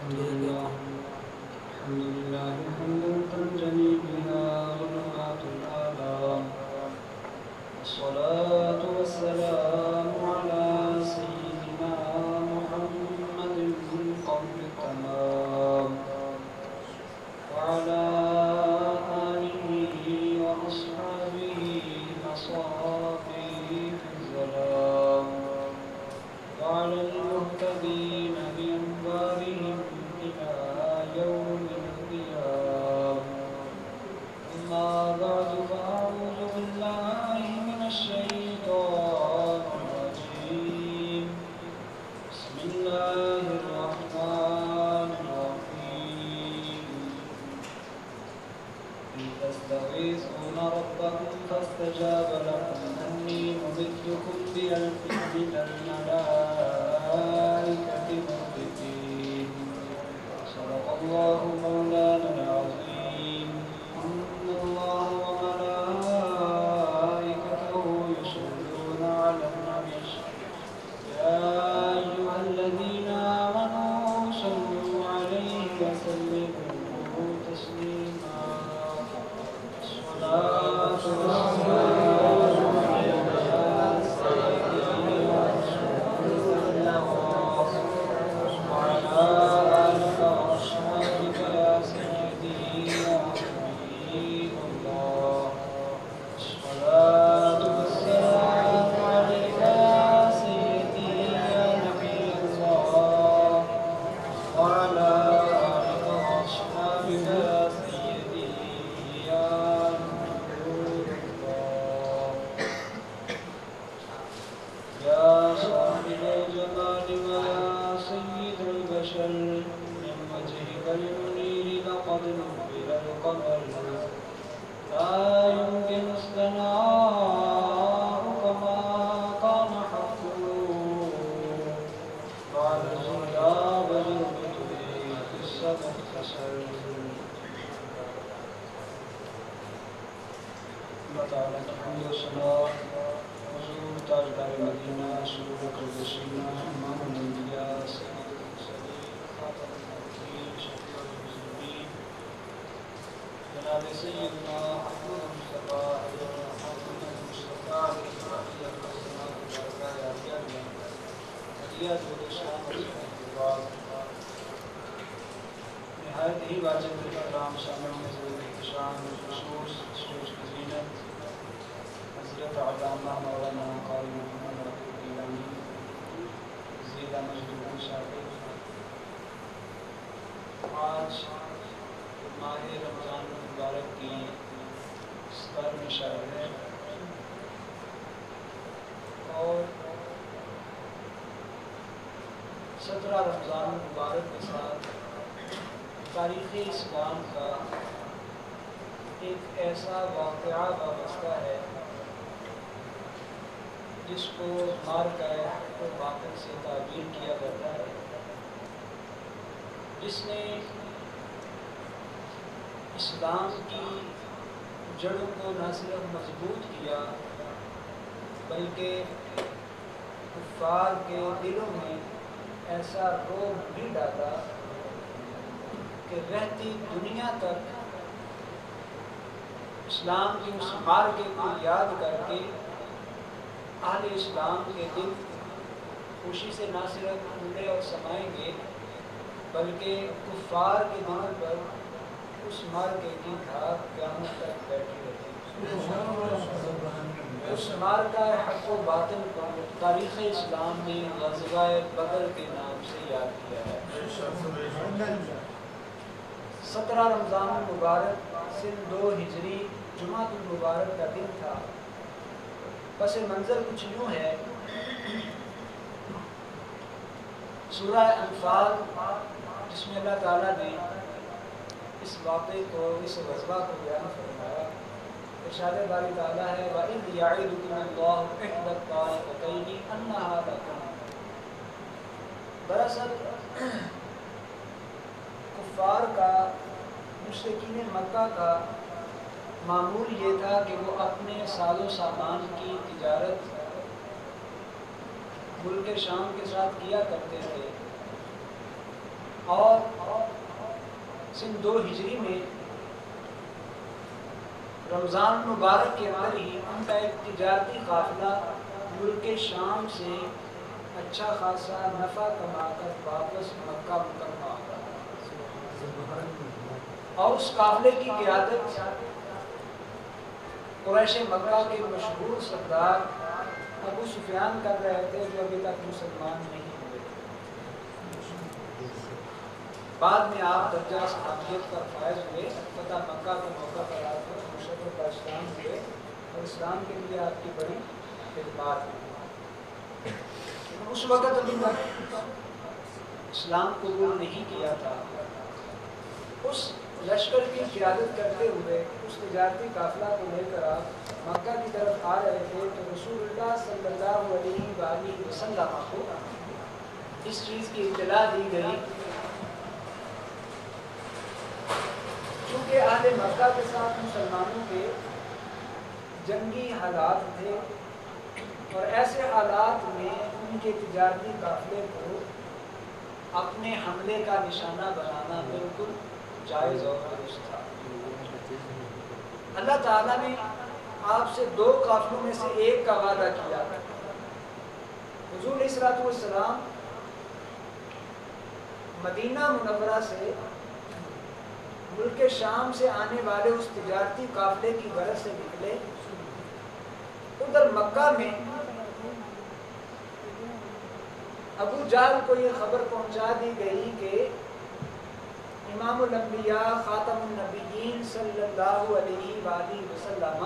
الحمد لله حمدا تنجلي بها ظلمات الآلام والصلاة والسلام على سيدنا محمد قبل التمام وعلى آله وأصحابه مصافي في الظلام وعلى المهتدين بأنوارهم إلى يوم القيامة. أما بعد فأعوذ بالله من الشيطان الرجيم. بسم الله الرحمن الرحيم. إذ تستغيثون ربكم فاستجاب لكم أني ممدكم بألف من الملائكة مردفين. صدق الله مولانا العظيم. إن الله وملائكته يصلون على النبي يا أيها الذين آمنوا صلوا عليه وسلموا تسليما. الصلاة والسلام نہایت ہی واجب احترام شامل شان خصوص سوچ کی زینت حضرت علامہ مولانا قاری محمد رفیع گیلانی زیدہ مجدور شاکر. آج ماہ رمضان المبارک کی 17ویں شب ہے اور 17 رمضان المبارک کے ساتھ تاریخ اسلام کا ایک ایسا واقعہ وابستہ ہے جس کو مارکہ حق و باطل سے تعبیر کیا جاتا ہے، جس نے اسلام کی جڑوں کو نہ صرف مضبوط کیا بلکہ کفار کے دلوں میں ایسا رعب بھی ڈالا کہ رہتی دنیا تک اسلام کی اس مارکے کو یاد کر کے اہل اسلام کے دل خوشی سے نہ صرف کھلے اور سمائیں گے بلکہ کفار کے دلوں پر اس مارکے کی دھاک قیامت تک بیٹھی رہتی. اس مارکہ حق و باطل کو تاریخ اسلام نے غزوہ بدر کے نام سے یاد کیا ہے. 17 رمضان المبارک سن 2 ہجری جمعۃ المبارک کا دن تھا. پس منظر کچھ یوں ہے. سورہ انفال جس میں اللہ تعالیٰ نے اس واقعے کو، اس غزوہ کو بیان فرمایا. ارشاد باری تعالیٰ ہے وَإِذْ يَعِدُكُمُ اللَّهُ إِحْدَى الطَّائِفَتَيْنِ أَنَّهَا لَكُمْ. دراصل کفار کا، مشرکین مکہ کا معمول یہ تھا کہ وہ اپنے ساز و سامان کی تجارت ملک شام کے ساتھ کیا کرتے تھے. اور سن 2 ہجری میں رمضان مبارک کے اندر ہی ان کا ایک تجارتی قافلہ ملک شام سے اچھا خاصا نفع کما کر واپس مکہ مکرمہ آتا ہے، اور اس قافلے کی قیادت قریش مکہ کے مشہور سردار ابو سفیان کر رہے تھے، جو ابھی تک مسلمان نہیں ہوئے تھے۔ بعد میں آپ درجہ صحابیت پر فائز ہوئے، فتح مکہ کے موقع پر آپ مشرف کا اسلام ہوئے اور اسلام کے لیے آپ کی بڑی خدمات ہوئی۔ اس وقت ابھی تک اسلام قبول نہیں کیا تھا۔ اس لشکر کی قیادت کرتے ہوئے اس تجارتی قافلہ کو لے کر آپ مکہ کی طرف آ رہے تھے تو رسول اللہ صلی اللہ علیہ وآلہ وسلم کو اس چیز کی اطلاع دی گئی، چونکہ اہل مکہ کے ساتھ مسلمانوں کے جنگی حالات تھے، اور ایسے حالات میں ان کے تجارتی قافلے کو اپنے حملے کا نشانہ بنانا بالکل جائز اور درست تھا۔ اللہ تعالیٰ نے آپ سے 2 قافلوں میں سے ایک کا وعدہ کیا۔ حضور علیہ الصلوۃ والسلام مدینہ منورہ سے ملک شام سے آنے والے اس تجارتی قافلے کی غرض سے نکلے۔ ادھر مکہ میں ابو جہل کو یہ خبر پہنچا دی گئی کہ امام الانبیاء خاتم النبیین صلی اللہ علیہ وآلہ وسلم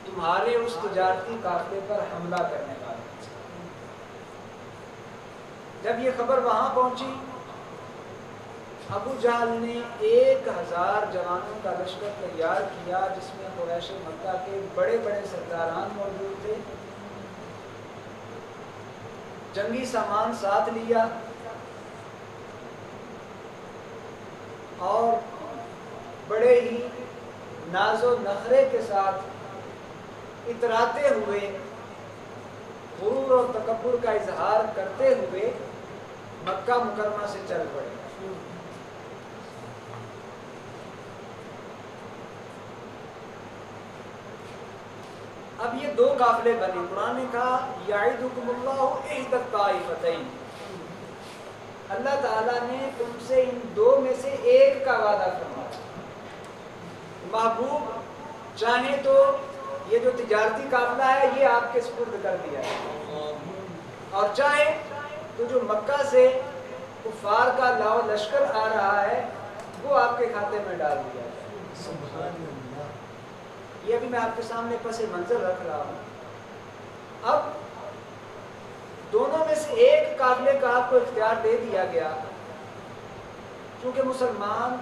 تمہارے اس تجارتی قافلے پر حملہ کرنے والے ہیں۔ جب یہ خبر وہاں پہنچی، ابو جہل نے 1000 جوانوں کا لشکر تیار کیا، جس میں قریش مکہ کے بڑے بڑے سرداران موجود تھے، جنگی سامان ساتھ لیا اور بڑے ہی ناز و نخرے کے ساتھ اتراتے ہوئے، غرور اور تکبر کا اظہار کرتے ہوئے مکہ مکرمہ سے چل پڑے۔ اب یہ 2 قافلے بنے۔ قرآن نے کہا یعدکم اللہ احدی الطائفتین، اللہ تعالیٰ نے تم سے ان 2 میں سے ایک کا وعدہ فرمایا۔ محبوب چاہے تو یہ جو تجارتی قافلہ ہے یہ آپ کے سپرد کر دیا ہے، اور چاہے تو جو مکہ سے کفار کا لاؤ لشکر آ رہا ہے وہ آپ کے کھاتے میں ڈال دیا ہے۔ سبحان اللہ۔ یہ ابھی میں آپ کے سامنے پس منظر رکھ رہا ہوں۔ اب دونوں میں سے ایک قافلے کا آپ کو اختیار دے دیا گیا، چونکہ مسلمان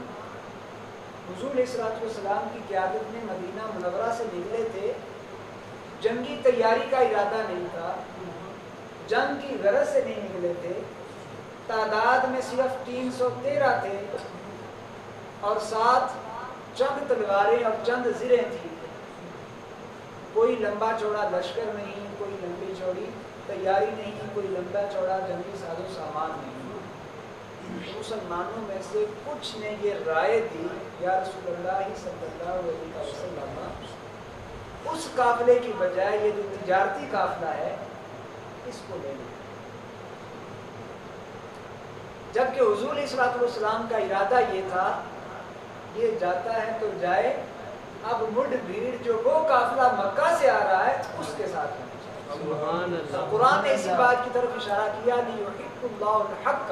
حضور علیہ الصلوۃ والسلام کی قیادت میں مدینہ منورہ سے نکلے تھے، جنگی تیاری کا ارادہ نہیں تھا، جنگ کی غرض سے نہیں نکلے تھے، تعداد میں صرف 313 تھے اور ساتھ چند تلواریں اور چند زریں تھیں، کوئی لمبا چوڑا لشکر نہیں، کوئی لمبی چوڑی تیاری نہیں، کوئی لمبا چوڑا جنگی ساز و سامان نہیں۔ مسلمانوں میں سے کچھ نے یہ رائے دی، یا رسول اللہ صلی اللہ علیہ وسلم اس قافلے کی بجائے یہ جو تجارتی قافلہ ہے اس کو لے لیں۔ جبکہ حضور علیہ الصلوۃ والسلام کا ارادہ یہ تھا، یہ جاتا ہے تو جائے، اب مڈ بھیڑ جو وہ قافلہ مکہ سے آ رہا ہے اس کے ساتھ ہونا چاہیے۔ قرآن نے اسی بات کی طرف اشارہ کیا، لِيُحِقُّ اللَّهُ الْحَقَّ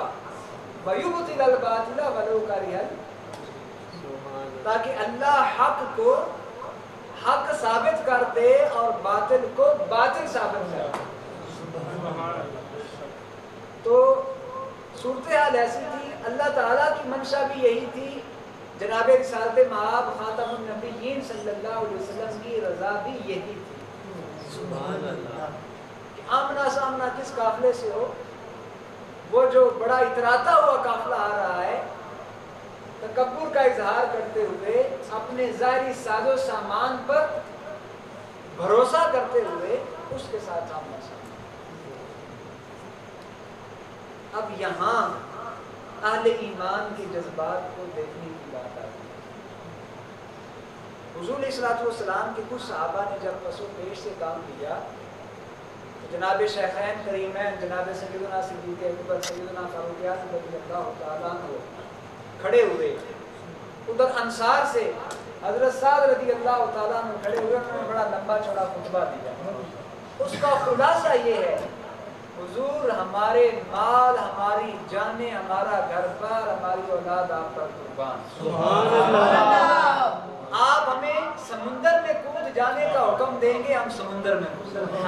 وَيُبْطِلَ الْبَاطِلَ وَلَوْ كَرِهَ الْمُجْرِمُونَ، تاکہ اللہ حق کو حق ثابت کر دے اور باطل کو باطل ثابت کر دے۔ تو صورتحال ایسی تھی، اللہ تعالیٰ کی منشا بھی یہی تھی، جناب رسالت مآب خاتم النبیین صلی اللہ علیہ وسلم کی رضا بھی یہی تھی۔ سبحان اللہ۔ کہ آمنا سامنا کس قافلے سے ہو، وہ جو بڑا اتراتا ہوا قافلہ آ رہا ہے، تکبر کا اظہار کرتے ہوئے، اپنے ظاہری ساز و سامان پر بھروسہ کرتے ہوئے اس کے ساتھ آمنا سامنا۔ اب یہاں اہل ایمان کے جذبات کو دیکھنے کی بات آتی ہے۔ حضور علیہ الصلوۃ والسلام کے کچھ صحابہ نے جب پس و پیش سے کام کیا تو جناب شیخین کریمین جناب سیدنا صدیق اکبر سیدنا فاروق اعظم رضی اللہ تعالیٰ عنہ کھڑے ہوئے، ادھر انصار سے حضرت سعد رضی اللہ تعالیٰ عنہ کھڑے ہوئے، انہوں نے بڑا لمبا چوڑا خطبہ دیا۔ اس کا خلاصہ یہ ہے، حضور ہمارے مال، ہماری جانیں، ہمارا گھر بار، ہماری اولاد آپ پر قربان، سبحان اللہ۔ آپ ہمیں سمندر میں کود جانے کا حکم دیں گے، ہم سمندر میں کود جائیں گے۔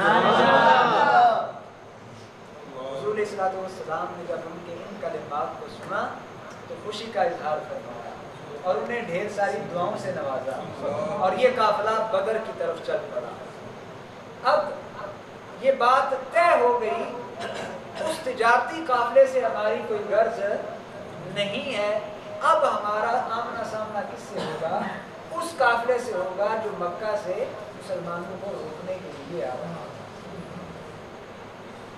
حضور علیہ الصلوۃ والسلام نے جب ان کے ان کلمات کو سنا تو خوشی کا اظہار فرمایا اور انہیں ڈھیر ساری دعاؤں سے نوازا، اور یہ قافلہ بدر کی طرف چل پڑا۔ اب یہ بات طے ہو گئی، اس تجارتی قافلے سے ہماری کوئی غرض نہیں ہے، اب ہمارا آمنا سامنا کس سے ہوگا؟ اس قافلے سے ہوگا جو مکہ سے مسلمانوں کو روکنے کے لیے آ رہا۔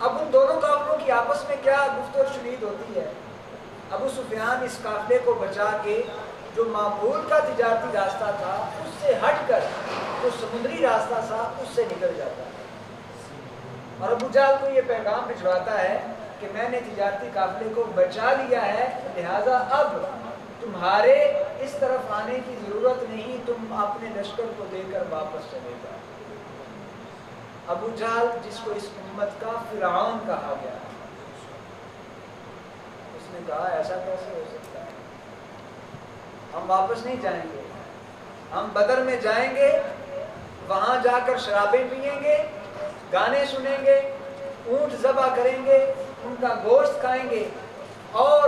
اب ان دونوں قافلوں کی آپس میں کیا گفت و شنید ہوتی ہے؟ ابو سفیان اس قافلے کو بچا کے جو معمول کا تجارتی راستہ تھا اس سے ہٹ کر جو سمندری راستہ تھا اس سے نکل جاتا ہے، اور ابو جہل کو یہ پیغام بھجواتا ہے کہ میں نے تجارتی قافلے کو بچا لیا ہے، لہذا اب تمہارے اس طرف آنے کی ضرورت نہیں، تم اپنے لشکر کو دے کر واپس چلے جاؤ۔ ابو جہل جس کو اس امت کا فرعون کہا گیا، اس نے کہا ایسا کیسے ہو سکتا ہے، ہم واپس نہیں جائیں گے، ہم بدر میں جائیں گے، وہاں جا کر شرابیں پئیں گے، گانے سنیں گے، اونٹ ذبح کریں گے، ان کا گوشت کھائیں گے، اور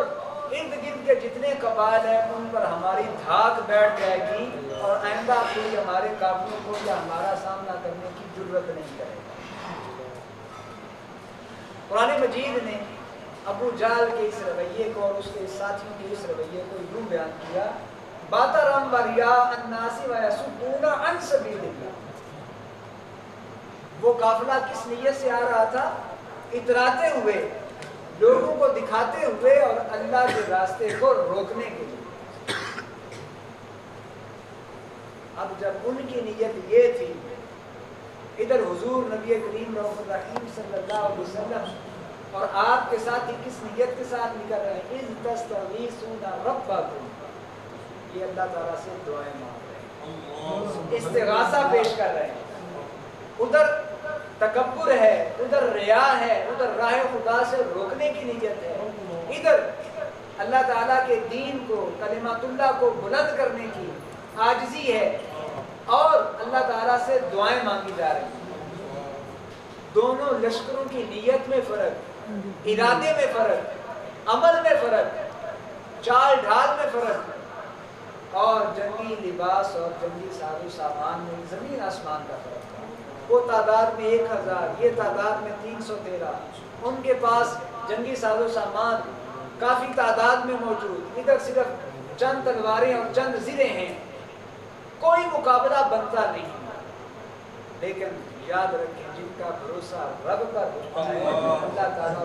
ارد گرد کے جتنے قبائل ہیں ان پر ہماری دھاک بیٹھ جائے گی، اور آئندہ کوئی ہمارے قافلوں کو یا ہمارا سامنا کرنے کی ضرورت نہیں کرے گا۔ قرآن مجید نے ابو جہل کے اس رویے کو اور اس کے ساتھیوں کے اس رویے کو یوں بیان کیا، باترم وریا الناس ویسدون عن سبیل اللہ۔ وہ قافلہ کس نیت سے آ رہا تھا؟ اتراتے ہوئے، لوگوں کو دکھاتے ہوئے اور اللہ کے راستے کو روکنے کے لیے۔ اب جب ان کی نیت یہ تھی، ادھر حضور نبی کریم رؤوف الرحیم صلی اللہ علیہ وسلم اور آپ کے ساتھ ہی کس نیت کے ساتھ نکل رہے ہیں؟ اذ تستغیثون ربکم، یہ اللہ تعالیٰ سے دعائیں مانگ رہے ہیں، استغاثہ پیش کر رہے ہیں۔ ادھر تکبر ہے، ادھر ریا ہے، ادھر راہ خدا سے روکنے کی نیت ہے، ادھر اللہ تعالیٰ کے دین کو، کلمات اللہ کو بلند کرنے کی عاجزی ہے، اور اللہ تعالیٰ سے دعائیں مانگی جا رہی ہیں۔ دونوں لشکروں کی نیت میں فرق، ارادے میں فرق، عمل میں فرق، چال ڈھال میں فرق، اور جنگی لباس اور جنگی ساز و سامان میں زمین آسمان کا فرق۔ وہ تعداد میں 1000، یہ تعداد میں 313، ان کے پاس جنگی ساز و سامان کافی تعداد میں موجود، ادھر صرف چند تلواریں اور چند زریں ہیں، کوئی مقابلہ بنتا نہیں۔ لیکن یاد رکھیں، جن کا بھروسہ رب پر ہوتا ہے اللہ تعالیٰ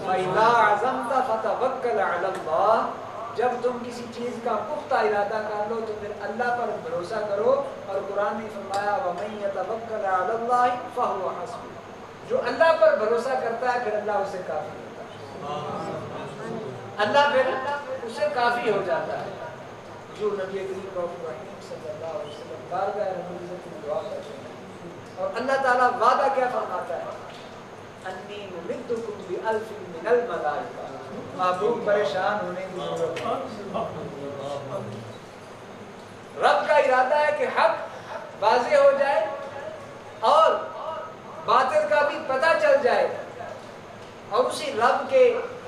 فَإِذَا عَزَمْتَ فَتَوَكَّلْ عَلَى اللَّهِ، جب تم کسی چیز کا پختہ ارادہ کر لو تو پھر اللہ پر بھروسہ کرو، اور قرآن نے فرمایا وَمَن يَتَوَكَّلْ عَلَى اللَّهِ فَهُوَ حَسْبُهُ، جو اللہ پر بھروسہ کرتا ہے پھر اللہ اسے کافی ہوتا ہے، اللہ پھر اسے کافی ہو جاتا ہے۔ جو نبی کریم رؤوف الرحیم صلی اللہ علیہ وسلم بارگاہ رب العزت میں دعا کرتے ہیں، اور اللہ تعالیٰ وعدہ کیا فرماتا ہے؟ انی ممدکم بألف من الملائکہ، محبوب پریشان ہونے کی ضرورت نہیں۔ رب کا ارادہ ہے کہ حق واضح ہو جائے اور باطل کا بھی پتہ چل جائے، اور اسی رب کے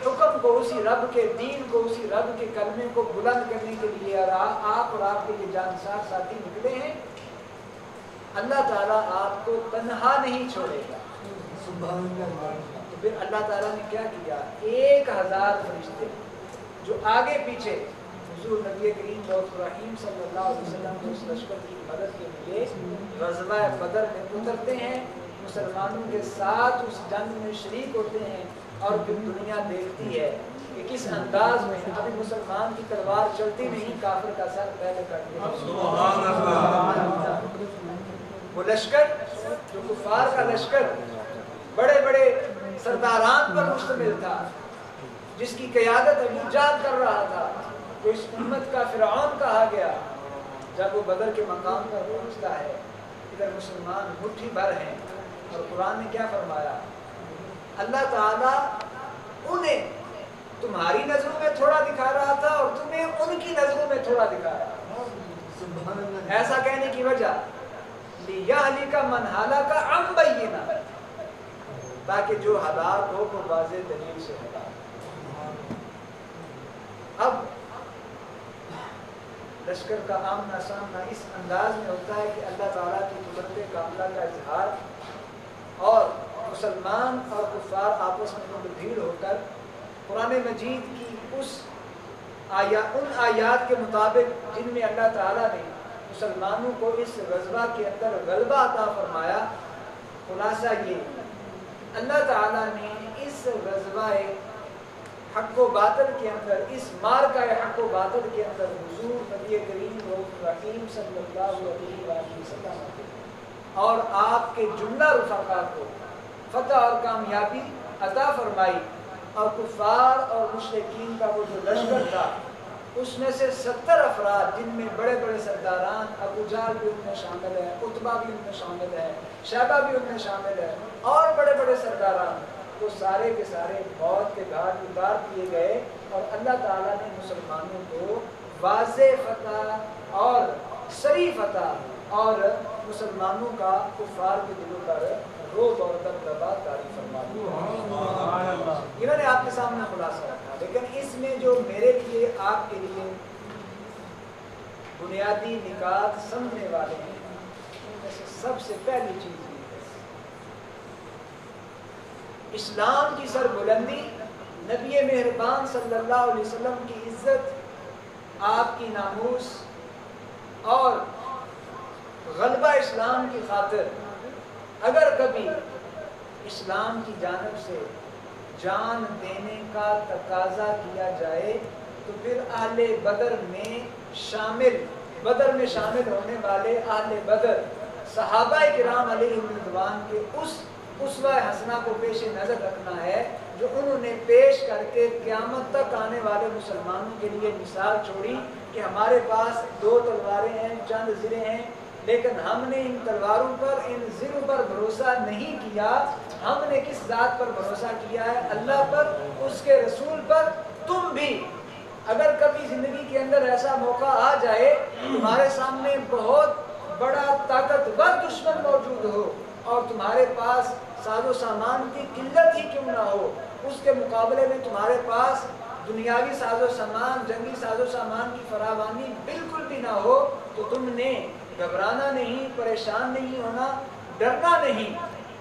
حکم کو، اسی رب کے دین کو، اسی رب کے کلمے کو بلند کرنے کے لیے، اور آپ اور آپ کے یہ جانسار ساتھی نکلے ہیں، اللہ تعالیٰ آپ کو تنہا نہیں چھوڑے گا۔ تو پھر اللہ تعالیٰ نے کیا کیا؟ 1000 فرشتے جو آگے پیچھے حضور نبی کریم رؤوف الرحیم صلی اللہ علیہ وسلم کو اس لشکر کی مدد کے لیے غزوہ بدر میں اترتے ہیں، مسلمانوں کے ساتھ اس جنگ میں شریک ہوتے ہیں، اور پھر دنیا دیکھتی ہے کہ کس انداز میں ابھی مسلمان کی تلوار چلتی نہیں، کافر کا سر پہلے کٹ دیا۔ سبحان اللہ۔ وہ لشکر جو کفار کا لشکر بڑے بڑے سرداران پر مشتمل تھا، جس کی قیادت ابو جہل کر رہا تھا، جو اس امت کا فرعون کہا گیا، جب وہ بدر کے مقام پر پہنچتا ہے، ادھر مسلمان مٹھی بھر ہیں، اور قرآن نے کیا فرمایا؟ اللہ تعالیٰ انہیں تمہاری نظروں میں تھوڑا دکھا رہا تھا اور تمہیں ان کی نظروں میں تھوڑا دکھا رہا تھا۔ ایسا کہنے کی وجہ لِيَهْلِكَ مَنْ هَلَكَ عَنْ بَيِّنَةٍ، تاکہ جو ہلاک ہو وہ واضح دلیل سے ہلاک۔ اب لشکر کا آمنا سامنا اس انداز میں ہوتا ہے کہ اللہ تعالیٰ کی قدرت کاملہ کا اظہار، اور مسلمان اور کفار آپس میں مد بھیڑ ہو کر قرآن مجید کی ان آیات کے مطابق جن میں اللہ تعالیٰ نے مسلمانوں کو اس غزوہ کے اندر غلبہ عطا فرمایا، خلاصہ یہ اللہ تعالیٰ نے اس غزوہ حق و باطل کے اندر، اس معرکہ حق و باطل کے اندر حضور نبی کریم رؤوف رحیم صلی اللہ علیہ وسلم اور آپ کے جملہ رفقا کو فتح اور کامیابی عطا فرمائی، اور کفار اور مشرکین کا وہ جو لشکر تھا اس میں سے 70 افراد، جن میں بڑے بڑے سرداران، ابو جہل بھی ان میں شامل ہے، عتبہ بھی ان میں شامل ہے، شیبہ بھی ان میں شامل ہے، اور بڑے بڑے سرداران، وہ سارے کے سارے موت کے گھاٹ اتار دیے گئے، اور اللہ تعالیٰ نے مسلمانوں کو واضح فتح اور سری فتح اور مسلمانوں کا کفار کے دلوں پر روب اور دبدبہ طاری فرما دیا۔ یہ میں نے آپ کے سامنے خلاصہ رکھا، لیکن اس میں جو میرے لیے، آپ کے لیے بنیادی نکات سمجھنے والے ہیں، ان میں سے سب سے پہلی چیز یہ ہے، اسلام کی سربلندی، نبی مہربان صلی اللہ علیہ وسلم کی عزت، آپ کی ناموس اور غلبہ اسلام کی خاطر اگر کبھی اسلام کی جانب سے جان دینے کا تقاضا کیا جائے تو پھر اہل بدر میں شامل ہونے والے اہل بدر صحابہ کرام علیہم رضوان کے اس اسوہ حسنہ کو پیش نظر رکھنا ہے، جو انہوں نے پیش کر کے قیامت تک آنے والے مسلمانوں کے لیے مثال چھوڑی کہ ہمارے پاس 2 تلواریں ہیں، چند زریں ہیں، لیکن ہم نے ان تلواروں پر، ان زروں پر بھروسہ نہیں کیا، ہم نے کس ذات پر بھروسہ کیا ہے؟ اللہ پر، اس کے رسول پر۔ تم بھی اگر کبھی زندگی کے اندر ایسا موقع آ جائے، تمہارے سامنے بہت بڑا طاقتور دشمن موجود ہو اور تمہارے پاس ساز و سامان کی قلت ہی کیوں نہ ہو، اس کے مقابلے میں تمہارے پاس دنیاوی ساز و سامان، جنگی ساز و سامان کی فراوانی بالکل بھی نہ ہو، تو تم نے گھبرانا نہیں، پریشان نہیں ہونا، ڈرنا نہیں،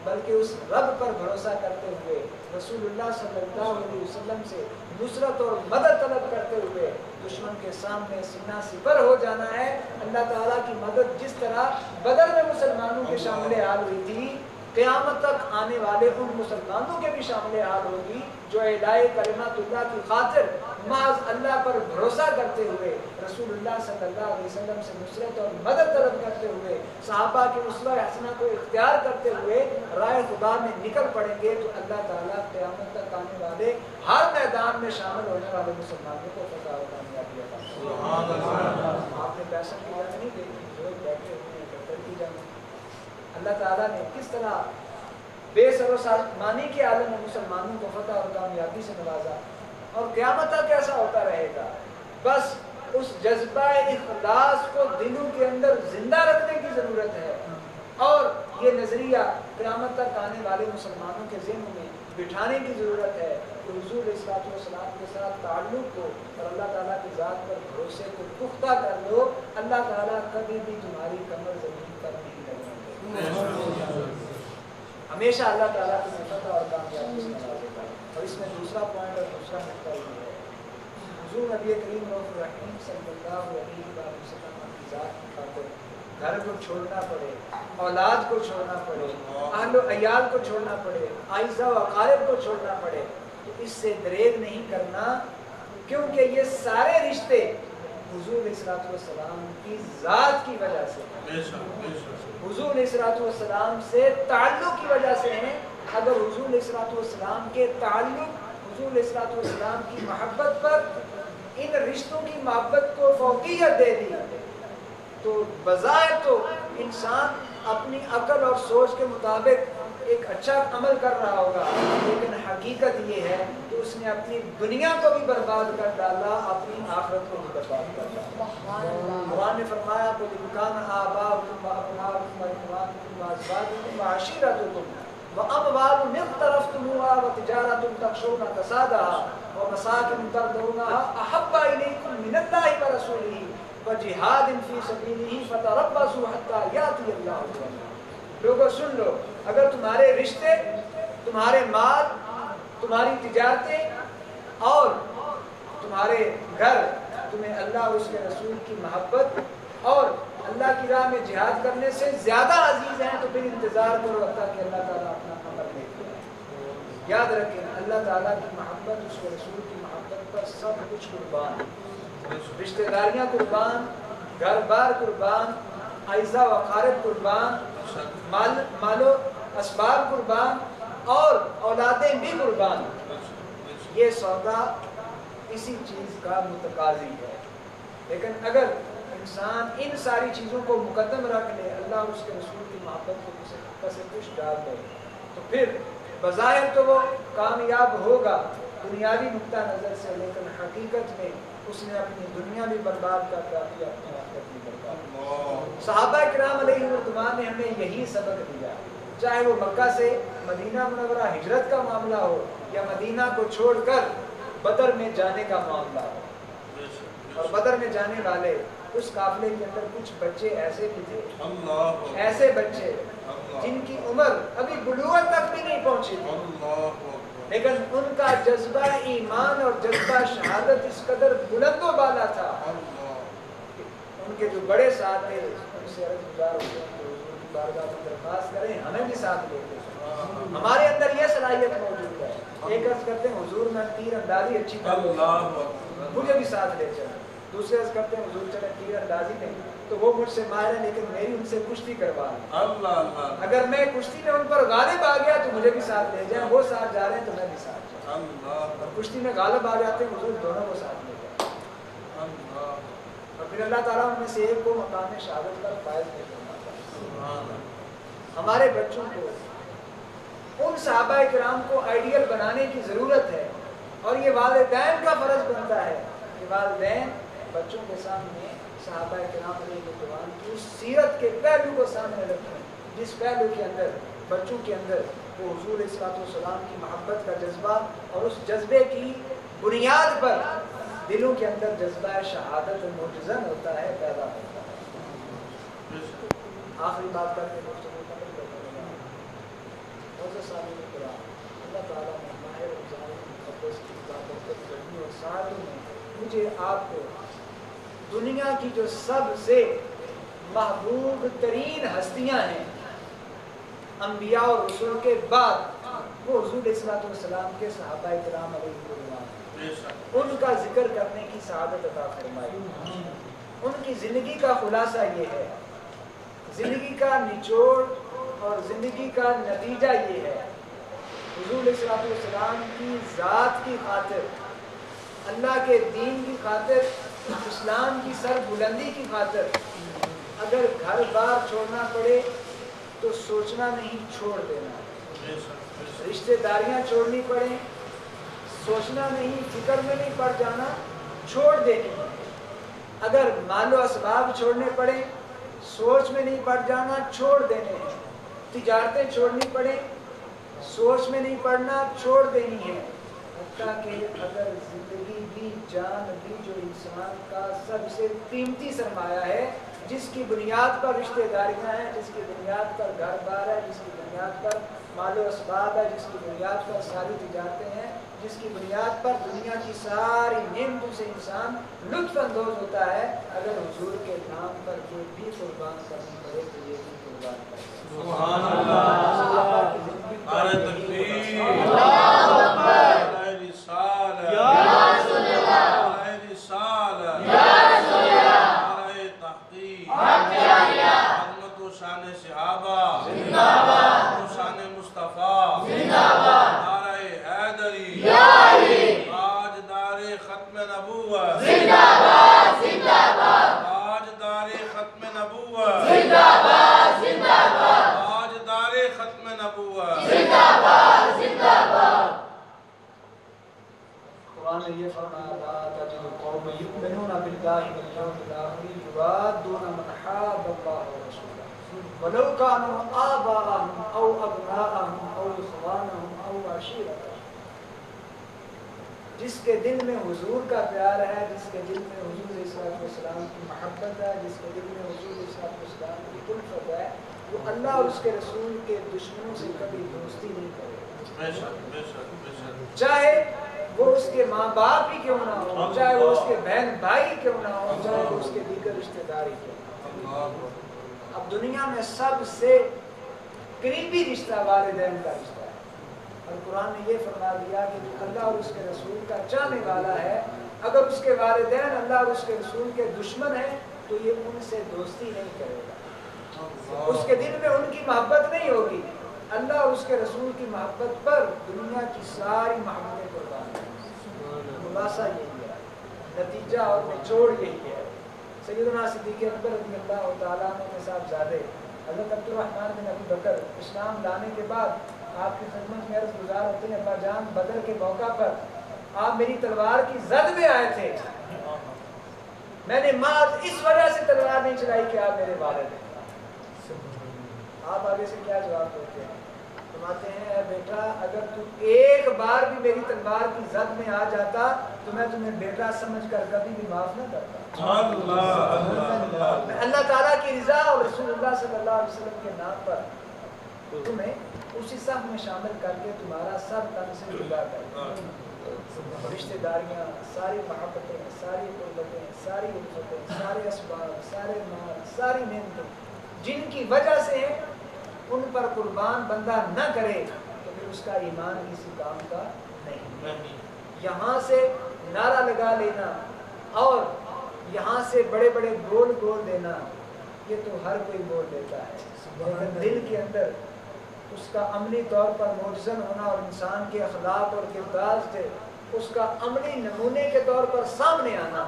بلکہ اس رب پر بھروسہ کرتے ہوئے، رسول اللہ صلی اللہ علیہ وسلم سے نصرت اور مدد طلب کرتے ہوئے دشمن کے سامنے سینہ سپر ہو جانا ہے۔ اللہ تعالیٰ کی مدد جس طرح بدر میں مسلمانوں کے شامل حال ہوئی تھی، قیامت تک آنے والے ان مسلمانوں کے بھی شامل حال ہوگی جو اعلاء کلمات اللہ کی خاطر محض اللہ پر بھروسہ کرتے ہوئے، رسول اللہ صلی اللہ علیہ وسلم سے نصرت اور مدد طلب کرتے ہوئے، صحابہ کے اسوہ حسنہ کو اختیار کرتے ہوئے راہ خدا میں نکل پڑیں گے، تو اللہ تعالیٰ قیامت تک آنے والے ہر میدان میں شامل ہونے والے مسلمانوں کو فتح و کامیابی عطا فرمائے۔ آپ نے پیسہ کی جانچ نہیں دیکھی، جو بیٹھے ہوئے ڈاکٹر کی جانچ۔ اللہ تعالیٰ نے کس طرح بے سر و سامانی کے عالم میں مسلمانوں کو فتح اور کامیابی سے نوازا، اور قیامت تک ایسا ہوتا رہے گا۔ بس اس جذبہ اخلاص کو دلوں کے اندر زندہ رکھنے کی ضرورت ہے، اور یہ نظریہ قیامت تک آنے والے مسلمانوں کے ذہن میں بٹھانے کی ضرورت ہے کہ حضور علیہ الصلوۃ والسلام کے ساتھ تعلق کو اور اللہ تعالیٰ کی ذات پر بھروسے کو پختہ کر لو، اللہ تعالیٰ کبھی بھی تمہاری کمر زمین پر نہیں لگنے دے، ہمیشہ اللہ تعالیٰ کی فتح اور کامیابی سے نوازے گا۔ اور اس میں دوسرا پوائنٹ اور دوسرا نقطہ یہ ہے، حضور نبی کریم رؤوف رحیم صلی اللہ علیہ وسلم کی ذات کی خاطر گھر کو چھوڑنا پڑے، اولاد کو چھوڑنا پڑے، اہل و عیال کو چھوڑنا پڑے، اعزاء و اقارب کو چھوڑنا پڑے، تو اس سے دریغ نہیں کرنا، کیونکہ یہ سارے رشتے حضور علیہ الصلوۃ والسلام کی ذات کی وجہ سے، حضور علیہ الصلوۃ والسلام سے تعلق کی وجہ سے ہیں۔ اگر حضور علیہ الصلوۃ والسلام کے تعلق، حضور علیہ الصلوۃ والسلام کی محبت پر ان رشتوں کی محبت کو فوقیت دے دی تو بظاہر تو انسان اپنی عقل اور سوچ کے مطابق ایک اچھا عمل کر رہا ہوگا، لیکن حقیقت یہ ہے کہ اس نے اپنی دنیا کو بھی برباد کر ڈالا، اپنی آخرت کو بھی برباد کر ڈالا۔ قرآن نے فرمایا قُلْ إِنْ كَانَ آبَاؤُكُمْ وَأَبْنَاؤُكُمْ وَإِخْوَانُكُمْ وَأَزْوَاجُكُمْ وَعَشِيرَتُكُمْ وَأَمْوَالٌ اقْتَرَفْتُمُوهَا وَتِجَارَةٌ تَخْشَوْنَ كَسَادَهَا وَمَسَاكِنُ تَرْضَوْنَهَا أَحَبَّ إِلَيْكُم مِّنَ اللَّهِ وَرَسُولِهِ وَجِهَادٍ فِي سَبِيلِهِ فَتَرَبَّصُوا حَتَّىٰ يَأْتِيَ اللَّهُ بِأَمْرِهِ۔ لوگوں سن لو، اگر تمہارے رشتے، تمہارے مال، تمہاری تجارتیں اور تمہارے گھر تمہیں اللہ اور اس کے رسول کی محبت اور اللہ کی راہ میں جہاد کرنے سے زیادہ عزیز ہیں تو پھر انتظار کرو حتیٰ کہ اللہ تعالیٰ اپنا عمل لے لے۔ یاد رکھیں، اللہ تعالیٰ کی محبت، اس کے رسول کی محبت پر سب کچھ قربان، رشتہ داریاں قربان، گھر بار قربان، اعزاء و اقارب قربان، مال و اسباب قربان اور اولادیں بھی قربان۔ یہ سودا اسی چیز کا متقاضی ہے، لیکن اگر انسان ان ساری چیزوں کو مقدم رکھ لے، اللہ اور اس کے رسول کی محبت کو پس پش ڈال دے، تو پھر بظاہر تو وہ کامیاب ہوگا دنیاوی نقطہ نظر سے، لیکن حقیقت میں اس نے اپنی دنیا بھی برباد کر ڈالی، اپنی آخرت بھی برباد۔ صحابہ کرام علیہ الرضوان نے ہمیں یہی سبق دیا، چاہے وہ مکہ سے مدینہ منورہ ہجرت کا معاملہ ہو یا مدینہ کو چھوڑ کر بدر میں جانے کا معاملہ ہو۔ اور بدر میں جانے والے اس قافلے کے اندر کچھ بچے ایسے بھی تھے، ایسے بچے جن کی عمر ابھی بلوغت تک بھی نہیں پہنچی تھی، لیکن ان کا جذبہ ایمان اور جذبہ شہادت اس قدر بلند و بالا تھا، ان کے جو بڑے ساتھ تھے ان سے عرض گزار ہوتے ہیں کہ حضور کی بارگاہ میں درخواست کریں ہمیں بھی ساتھ لے لیں، ہمارے اندر یہ صلاحیت موجود ہے۔ ایک عرض کرتے ہیں حضور میں تیر اندازی اچھی کر مجھے بھی ساتھ لے چلیں، دوسرے عرض کرتے ہیں حضور چلیں تیر اندازی نہیں تو وہ مجھ سے ماہر ہے لیکن میری ان سے کشتی کروا لیں، اگر میں کشتی میں ان پر غالب آ گیا تو مجھے بھی ساتھ لے جائیں، وہ ساتھ جا رہے ہیں تو میں بھی ساتھ جاؤں، اور کشتی میں غالب آ جاتے ہیں حضور دونوں کو ساتھ لے جائیں، اور پھر اللہ تعالیٰ ان میں سے ایک کو مقام شہادت پر فائز دے دیتا ہے۔ ہمارے بچوں کو ان صحابہ کرام کو آئیڈیل بنانے کی ضرورت ہے، اور یہ والدین کا فرض بنتا ہے کہ والدین بچوں کے سامنے صحابہ کرام علیہ الرضوان کی اس سیرت کے پہلو کو سامنے رکھیں، جس پہلو کے اندر بچوں کے اندر وہ حضور علیہ الصلوۃ والسلام کی محبت کا جذبہ اور اس جذبے کی بنیاد پر دلوں کے اندر جذبہ شہادت معجزن ہوتا ہے، پیدا ہوتا ہے۔ آخری بات کر کے گفتگو ختم کرتا ہوں۔ اللہ تعالیٰ نے ماہ رمضان المقدس کی بابرکت گرمی اور ساعتوں میں مجھے آپ کو دنیا کی جو سب سے محبوب ترین ہستیاں ہیں انبیاء اور رسول کے بعد، وہ حضور علیہ الصلوۃ والسلام کے صحابہ کرام علیہ الرضوان، ان کا ذکر کرنے کی سعادت عطا فرمائی۔ ان کی زندگی کا خلاصہ یہ ہے، زندگی کا نچوڑ اور زندگی کا نتیجہ یہ ہے، حضور علیہ الصلوۃ والسلام کی ذات کی خاطر، اللہ کے دین کی خاطر، اسلام کی سر بلندی کی خاطر اگر گھر بار چھوڑنا پڑے تو سوچنا نہیں، چھوڑ دینا، رشتہ داریاں چھوڑنی پڑیں سوچنا نہیں، فکر میں نہیں پڑ جانا، چھوڑ دینی، اگر مال و اسباب چھوڑنے پڑیں سوچ میں نہیں پڑ جانا، چھوڑ دینے ہیں، تجارتیں چھوڑنی پڑیں سوچ میں نہیں پڑنا، چھوڑ دینی ہے، حتیٰ کہ اگر زندگی بھی جان بھی جو انسان کا سب سے قیمتی سرمایہ ہے، جس کی بنیاد پر رشتہ داریاں ہیں، جس کی بنیاد پر گھر بار ہے، جس کی بنیاد پر مال و اسباب ہے، جس کی بنیاد پر ساری تجارتیں ہیں، جس کی بنیاد پر دنیا کی ساری نعمتوں سے انسان لطف اندوز ہوتا ہے، اگر حضور کے نام پر یہ بھی قربان کرنی پڑے تو یہ بھی قربان کرے۔ سبحان اللہ، قرآن نے یہ فرمایا لا تجد قوم یؤمنون باللہ والیوم الآخر یوادون من حاد اللہ ورسولہ ولو كانوا آباءهم او ابناءهم او اخوانهم او عشیرتهم. جس کے دل میں حضور کا پیار ہے، جس کے دل میں حضور علیہ الصلوۃ والسلام کی محبت ہے، جس کے دل میں حضور علیہ الصلوۃ والسلام کی الفت ہے، وہ اللہ اور اس کے رسول کے دشمنوں سے کبھی دوستی نہیں کرے گا، چاہے وہ اس کے ماں باپ ہی کیوں نہ ہو، چاہے وہ اس کے بہن بھائی کیوں نہ ہو، چاہے وہ اس کے دیگر رشتہ دار ہی کیوں نہ ہو. اب دنیا میں سب سے قریبی رشتہ والدین کا رشتہ ہے، اور قرآن نے یہ فرما دیا کہ جو اللہ اور اس کے رسول کا چاہنے والا ہے، اگر اس کے والدین اللہ اور اس کے رسول کے دشمن ہیں تو یہ ان سے دوستی نہیں کرے گا، اس کے دل میں ان کی محبت نہیں ہوگی. اللہ اور اس کے رسول کی محبت پر دنیا کی ساری محبتیں قربان ہیں. خلاصہ یہی ہے، نتیجہ اور نچوڑ یہی ہے. سیدنا صدیق اکبر رضی اللہ تعالیٰ عنہ کے صاحبزادے حضرت عبد الرحمن بن ابی بکر اسلام لانے کے بعد آپ کی خدمت میں عرض گزار ہوتے ہیں ابا جان بدر کے موقع پر آپ میری تلوار کی زد میں آئے تھے، میں نے ماذ اس وجہ سے تلوار نہیں چلائی کہ آپ میرے والد ہیں. آپ آگے سے کیا جواب دیتے ہیں؟ فرماتے ہیں اے بیٹا اگر تو ایک بار بھی میری تلوار کی زد میں آ جاتا تو میں تمہیں بیٹا سمجھ کر کبھی بھی معاف نہ کرتا. میں اللہ تعالیٰ کی رضا اور رسول اللہ صلی اللہ علیہ وسلم کے نام پر تمہیں اسی صف میں شامل کر کے تمہارا سب تن سے جدا کر رشتہ داریاں، ساری محبتیں، ساری قربتیں، ساری الفتیں، سارے اسباب، سارے مال، ساری نعمتیں جن کی وجہ سے ان پر قربان بندہ نہ کرے تو پھر اس کا ایمان کسی کام کا نہیں. یہاں سے نعرہ لگا لینا اور یہاں سے بڑے بڑے گول گول دینا یہ تو ہر کوئی بول دیتا ہے، لیکن دل کے اندر اس کا عملی طور پر موجزن ہونا اور انسان کے اخلاق اور کردار سے اس کا عملی نمونے کے طور پر سامنے آنا،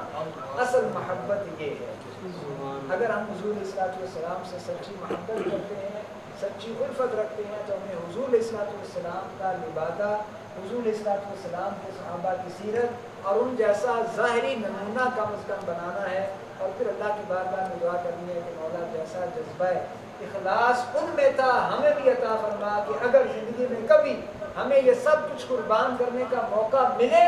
اصل محبت یہ ہے. اگر ہم حضور علیہ الصلوۃ والسلام سے سچی محبت کرتے ہیں، سچی الفت رکھتے ہیں تو ہمیں حضور علیہ الصلوۃ والسلام کا لبادہ، حضور علیہ الصلوۃ والسلام کے صحابہ کی سیرت اور ان جیسا ظاہری نمونہ کم از کم بنانا ہے، اور پھر اللہ کی بارگاہ میں دعا کرنی ہے کہ مولا جیسا جذبہ اخلاص ان میں تھا ہمیں بھی عطا فرما کہ اگر زندگی میں کبھی ہمیں یہ سب کچھ قربان کرنے کا موقع ملے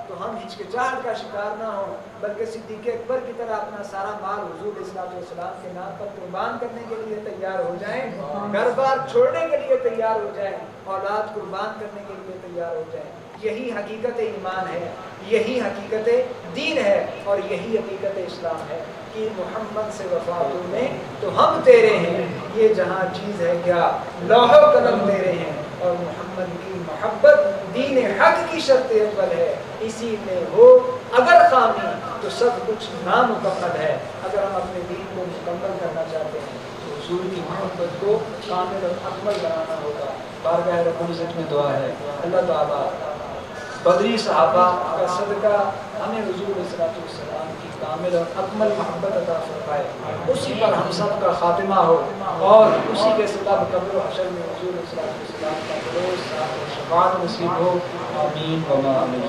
تو ہم ہچکچاہٹ کا شکار نہ ہوں، بلکہ صدیق اکبر کی طرح اپنا سارا مال حضور علیہ الصلوۃ والسلام کے نام پر قربان کرنے کے لیے تیار ہو جائیں، گھر بار چھوڑنے کے لیے تیار ہو جائیں، اولاد قربان کرنے کے لیے تیار ہو جائیں. یہی حقیقت ایمان ہے، یہی حقیقت دین ہے، اور یہی حقیقت اسلام ہے کہ محمد سے وفا تمہیں تو ہم تیرے ہیں، یہ جہاں چیز ہے کیا لوح و قلم تیرے ہیں، اور محمد کی محبت دین حق کی شرط اول ہے، اسی میں ہو اگر خامی تو سب کچھ نامکمل ہے. اگر ہم اپنے دین کو مکمل کرنا چاہتے ہیں تو حضور کی محبت کو کامل اور اکمل بنانا ہوگا. بارگاہ رب العزت میں دعا ہے اللہ تعالیٰ بدری صحابہ کا صدقہ ہمیں حضور علیہ الصلوۃ والسلام کی کامل اور اکمل محبت عطا فرمائے، اسی پر ہم سب کا خاتمہ ہو، اور اسی کے سبب قبر و حشر میں حضور علیہ الصلوۃ والسلام کا فروز اور شفاعت نصیب ہو. آمین و ما آمین.